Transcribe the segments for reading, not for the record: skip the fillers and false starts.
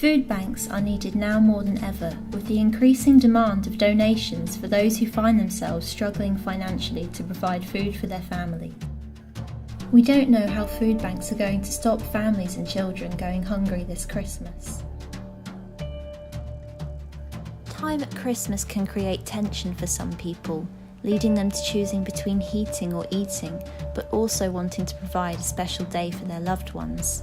Food banks are needed now more than ever, with the increasing demand of donations for those who find themselves struggling financially to provide food for their family. We don't know how food banks are going to stop families and children going hungry this Christmas. Time at Christmas can create tension for some people, leading them to choosing between heating or eating, but also wanting to provide a special day for their loved ones.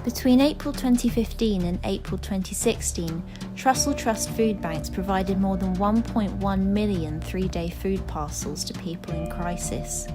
Between April 2015 and April 2016, Trussell Trust food banks provided more than 1.1 million three-day food parcels to people in crisis.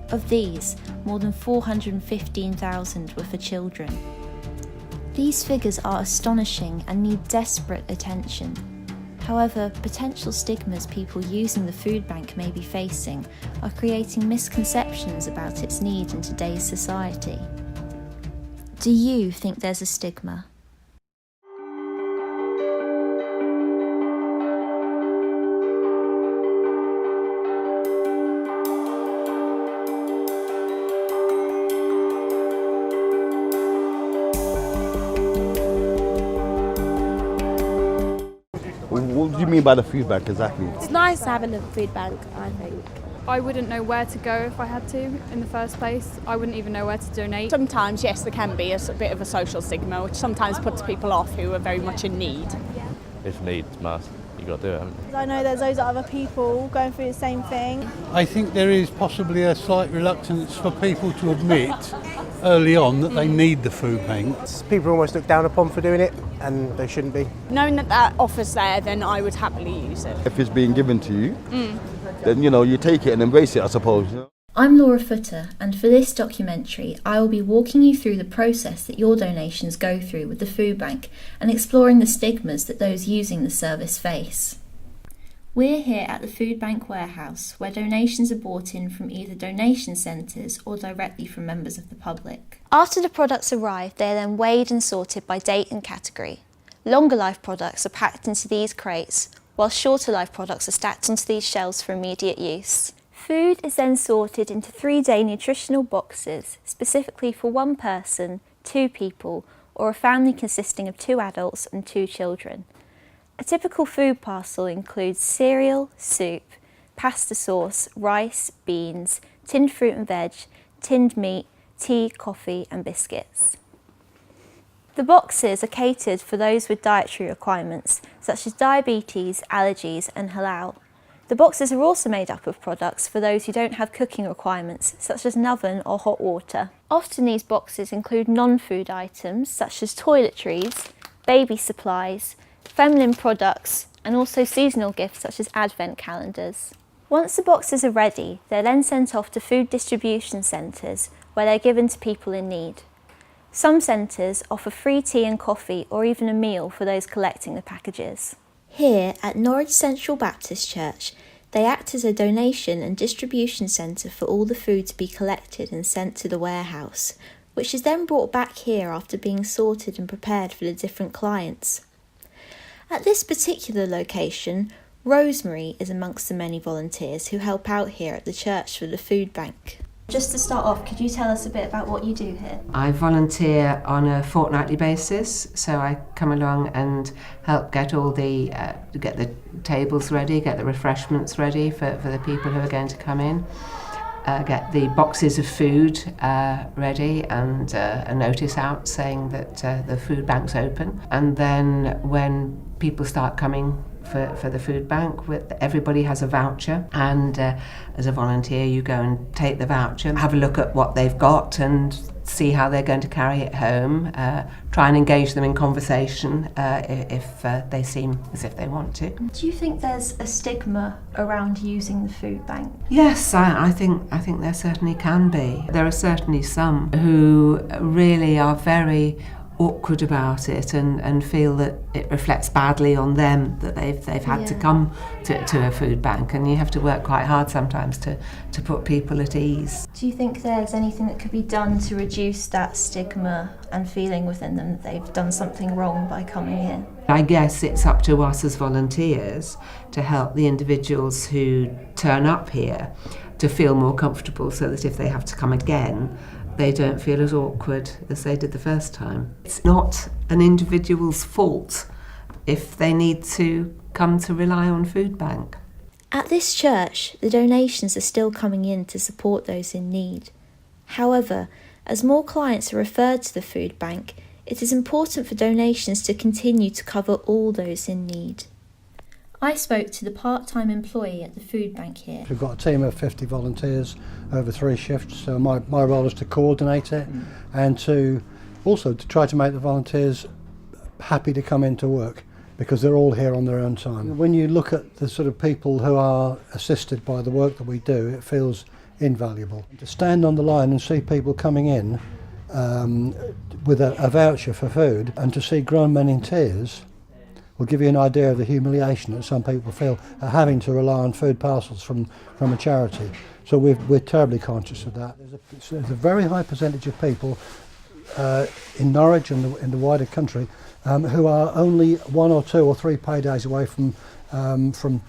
Of these, more than 415,000 were for children. These figures are astonishing and need desperate attention. However, potential stigmas people using the food bank may be facing are creating misconceptions about its need in today's society. Do you think there's a stigma? What do you mean by the food bank exactly? It's nice having a food bank, I think. I wouldn't know where to go if I had to in the first place. I wouldn't even know where to donate. Sometimes, yes, there can be a bit of a social stigma, which sometimes puts people off who are very much in need. If needs must, you got to do it, haven't you? I know there's loads of other people going through the same thing. I think there is possibly a slight reluctance for people to admit early on that they need the food bank. People almost look down upon for doing it, and they shouldn't be. Knowing that offer's there, then I would happily use it. If it's being given to you, then you take it and embrace it, I suppose. I'm Laura Footer, and for this documentary I will be walking you through the process that your donations go through with the food bank and exploring the stigmas that those using the service face. We're here at the food bank warehouse, where donations are brought in from either donation centres or directly from members of the public. After the products arrive, they are then weighed and sorted by date and category. Longer life products are packed into these crates, while shorter life products are stacked onto these shelves for immediate use. Food is then sorted into 3-day nutritional boxes, specifically for one person, 2 people, or a family consisting of 2 adults and 2 children. A typical food parcel includes cereal, soup, pasta sauce, rice, beans, tinned fruit and veg, tinned meat, tea, coffee and biscuits. The boxes are catered for those with dietary requirements, such as diabetes, allergies and halal. The boxes are also made up of products for those who don't have cooking requirements, such as an oven or hot water. Often these boxes include non-food items, such as toiletries, baby supplies, feminine products and also seasonal gifts such as advent calendars. Once the boxes are ready, they're then sent off to food distribution centres where they're given to people in need. Some centres offer free tea and coffee or even a meal for those collecting the packages. Here at Norwich Central Baptist Church, they act as a donation and distribution centre for all the food to be collected and sent to the warehouse, which is then brought back here after being sorted and prepared for the different clients. At this particular location, Rosemary is amongst the many volunteers who help out here at the church for the food bank. Just to start off, could you tell us a bit about what you do here? I volunteer on a fortnightly basis, so I come along and help get get the tables ready, get the refreshments ready for the people who are going to come in, get the boxes of food ready and a notice out saying that the food bank's open. And then when people start coming for the food bank, everybody has a voucher, and as a volunteer you go and take the voucher, have a look at what they've got and see how they're going to carry it home, try and engage them in conversation if they seem as if they want to. Do you think there's a stigma around using the food bank? Yes, I think there certainly can be. There are certainly some who really are very awkward about it and feel that it reflects badly on them that they've had to come to a food bank, and you have to work quite hard sometimes to put people at ease. Do you think there's anything that could be done to reduce that stigma and feeling within them that they've done something wrong by coming here? I guess it's up to us as volunteers to help the individuals who turn up here to feel more comfortable, so that if they have to come again, they don't feel as awkward as they did the first time. It's not an individual's fault if they need to come to rely on Foodbank. At this church, the donations are still coming in to support those in need. However, as more clients are referred to the food bank, it is important for donations to continue to cover all those in need. I spoke to the part-time employee at the food bank here. We've got a team of 50 volunteers over 3 shifts, so my role is to coordinate it and to try to make the volunteers happy to come into work, because they're all here on their own time. When you look at the sort of people who are assisted by the work that we do, it feels invaluable. To stand on the line and see people coming in with a voucher for food, and to see grown men in tears will give you an idea of the humiliation that some people feel at having to rely on food parcels from a charity. So we're terribly conscious of that. There's a very high percentage of people in Norwich and in the wider country who are only 1 or 2 or 3 paydays away from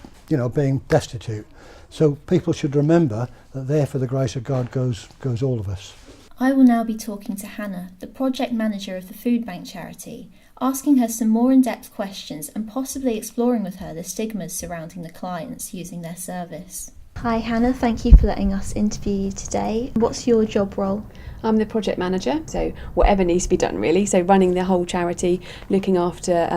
being destitute. So people should remember that there, for the grace of God, goes all of us. I will now be talking to Hannah, the project manager of the Food Bank charity, asking her some more in-depth questions and possibly exploring with her the stigmas surrounding the clients using their service. Hi Hannah, thank you for letting us interview you today. What's your job role? I'm the project manager, so whatever needs to be done really. So running the whole charity, looking after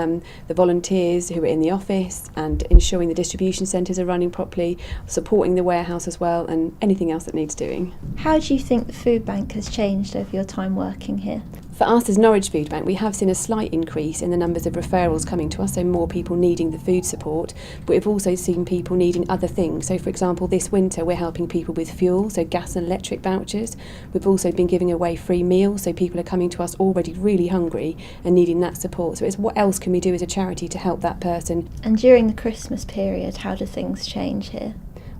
the volunteers who are in the office and ensuring the distribution centres are running properly, supporting the warehouse as well, and anything else that needs doing. How do you think the food bank has changed over your time working here? For us as Norwich Food Bank, we have seen a slight increase in the numbers of referrals coming to us, so more people needing the food support, but we've also seen people needing other things. So for example, this winter we're helping people with fuel, so gas and electric vouchers. We've also been giving away free meals, so people are coming to us already really hungry and needing that support. So it's what else can we do as a charity to help that person. And during the Christmas period, how do things change here?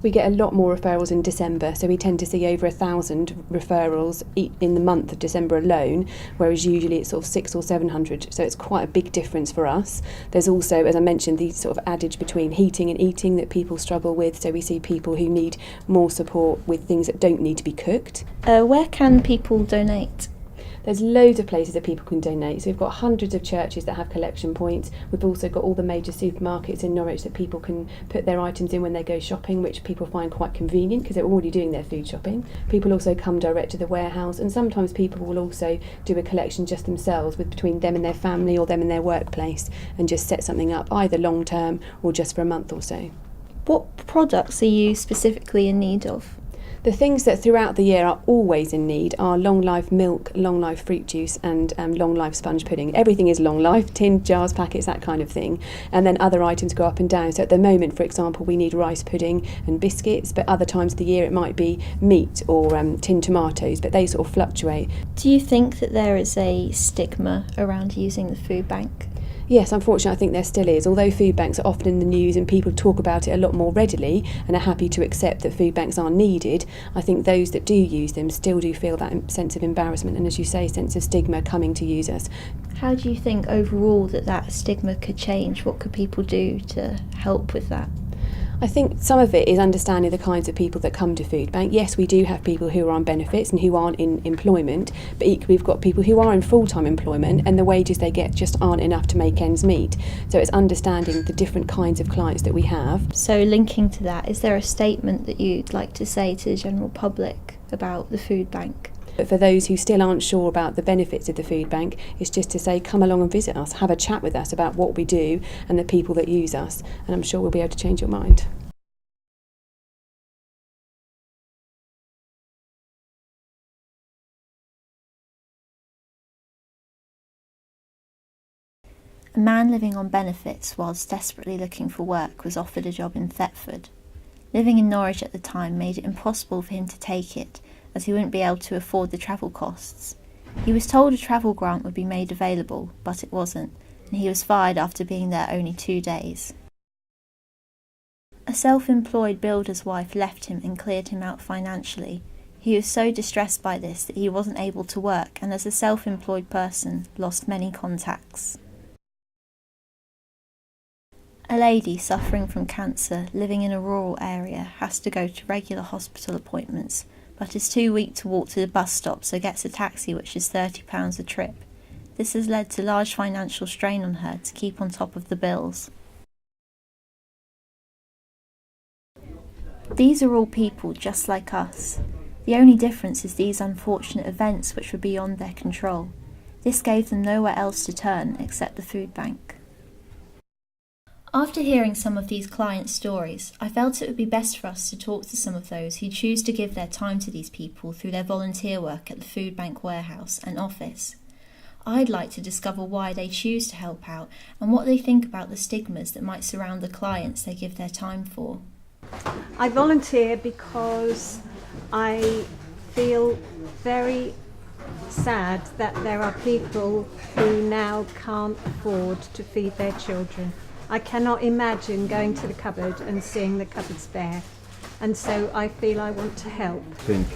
We get a lot more referrals in December, so we tend to see over 1,000 referrals in the month of December alone, whereas usually it's sort of 600 or 700, so it's quite a big difference for us. There's also, as I mentioned, the sort of adage between heating and eating that people struggle with, so we see people who need more support with things that don't need to be cooked. Where can people donate? There's loads of places that people can donate. So we've got hundreds of churches that have collection points. We've also got all the major supermarkets in Norwich that people can put their items in when they go shopping, which people find quite convenient because they're already doing their food shopping. People also come direct to the warehouse, and sometimes people will also do a collection just themselves, with between them and their family or them and their workplace, and just set something up either long term or just for a month or so. What products are you specifically in need of? The things that throughout the year are always in need are long life milk, long life fruit juice and long life sponge pudding. Everything is long life, tinned jars, packets, that kind of thing. And then other items go up and down. So at the moment, for example, we need rice pudding and biscuits, but other times of the year it might be meat or tinned tomatoes, but they sort of fluctuate. Do you think that there is a stigma around using the food bank? Yes, unfortunately I think there still is. Although food banks are often in the news and people talk about it a lot more readily and are happy to accept that food banks are needed, I think those that do use them still do feel that sense of embarrassment and, as you say, sense of stigma coming to use us. How do you think overall that stigma could change? What could people do to help with that? I think some of it is understanding the kinds of people that come to Food Bank. Yes, we do have people who are on benefits and who aren't in employment, but equally we've got people who are in full-time employment and the wages they get just aren't enough to make ends meet. So it's understanding the different kinds of clients that we have. So linking to that, is there a statement that you'd like to say to the general public about the Food Bank? But for those who still aren't sure about the benefits of the food bank, it's just to say, come along and visit us, have a chat with us about what we do and the people that use us, and I'm sure we'll be able to change your mind. A man living on benefits whilst desperately looking for work was offered a job in Thetford. Living in Norwich at the time made it impossible for him to take it, as he wouldn't be able to afford the travel costs. He was told a travel grant would be made available, but it wasn't, and he was fired after being there only 2 days. A self-employed builder's wife left him and cleared him out financially. He was so distressed by this that he wasn't able to work, and as a self-employed person, lost many contacts. A lady suffering from cancer living in a rural area has to go to regular hospital appointments, but is too weak to walk to the bus stop, so gets a taxi, which is £30 a trip. This has led to large financial strain on her to keep on top of the bills. These are all people just like us. The only difference is these unfortunate events which were beyond their control. This gave them nowhere else to turn except the food bank. After hearing some of these client stories, I felt it would be best for us to talk to some of those who choose to give their time to these people through their volunteer work at the food bank warehouse and office. I'd like to discover why they choose to help out and what they think about the stigmas that might surround the clients they give their time for. I volunteer because I feel very sad that there are people who now can't afford to feed their children. I cannot imagine going to the cupboard and seeing the cupboards bare, and so I feel I want to help. I think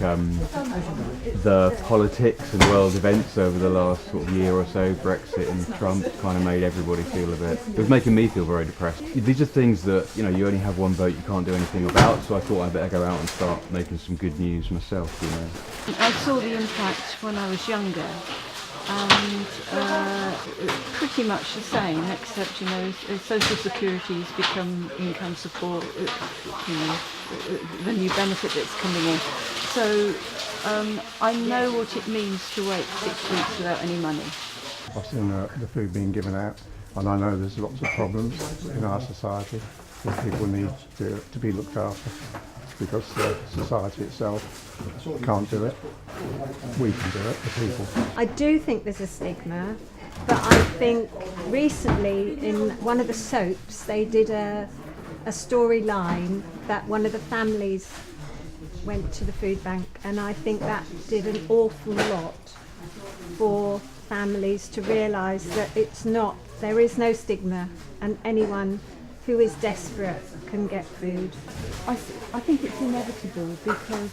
the politics and world events over the last sort of year or so, Brexit and Trump, kind of made everybody feel a bit, it was making me feel very depressed. These are things that, you know, you only have one vote, you can't do anything about, so I thought I'd better go out and start making some good news myself, you know. I saw the impact when I was younger, and pretty much the same, except, you know, social security's become income support, you know, the new benefit that's coming in. So I know what it means to wait 6 weeks without any money. I've seen the food being given out, and I know there's lots of problems in our society that people need to be looked after, because the society itself can't do it. We can do it, the people. I do think there's a stigma, but I think recently in one of the soaps they did a storyline that one of the families went to the food bank, and I think that did an awful lot for families to realise that there is no stigma, and anyone who is desperate can get food. I think it's inevitable, because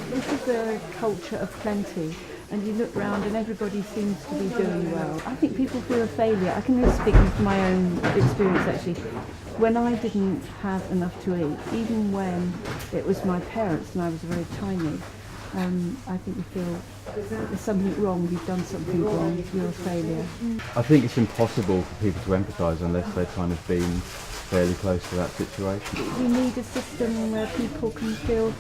this is a culture of plenty, and you look round and everybody seems to be doing well. I think people feel a failure. I can only speak from my own experience actually. When I didn't have enough to eat, even when it was my parents and I was very tiny, I think you feel there's something wrong, you've done something wrong, you're a failure. I think it's impossible for people to empathise unless they've kind of been fairly close to that situation. We need a system where people can feel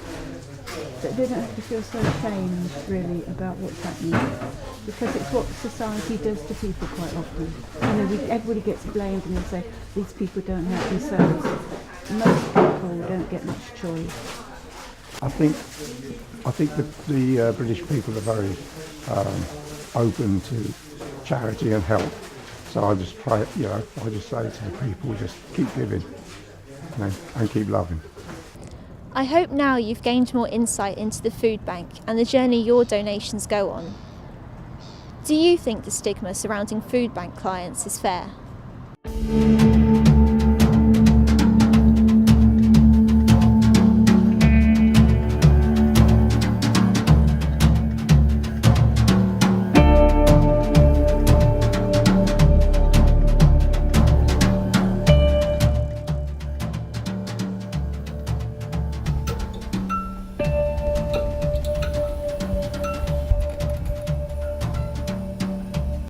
that they don't have to feel so ashamed really about what's happening, because it's what society does to people quite often. You know, everybody gets blamed and they say these people don't help themselves. Most people don't get much choice. I think the British people are very open to charity and help. So I just pray, you know, I just say to the people, just keep giving, you know, and keep loving. I hope now you've gained more insight into the food bank and the journey your donations go on. Do you think the stigma surrounding food bank clients is fair?